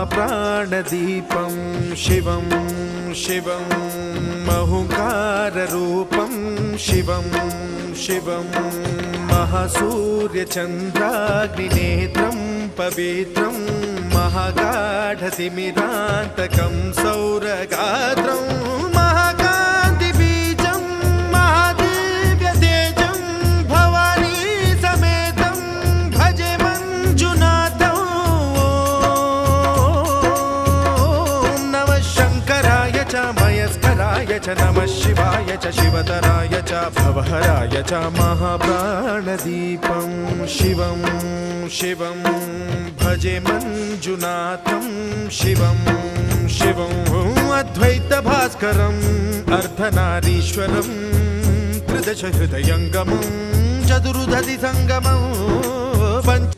महाप्राणदीपं शिवं शिवं महुकाररूपं शिवं शिवं महासूर्यचन्द्राग्निनेत्रं पवित्रं महागाढतिमिरान्तकं सौरगात्रं महाकान्तिबीजं महादिव्यतेजं भवानी समेतं भजे मञ्जुनाथं। ॐ नमः शङ्कराय च मयस्कराय च नमः शिवाय च शिवतराय च भवहराय च महाप्राणदीपं शिवं शिवं भजे मञ्जुनाथं शिवं शिवं अद्वैतभास्करम् अर्धनारीश्वरं त्रिदशहृदयङ्गमं चतुर्दधिसङ्गमं पञ्च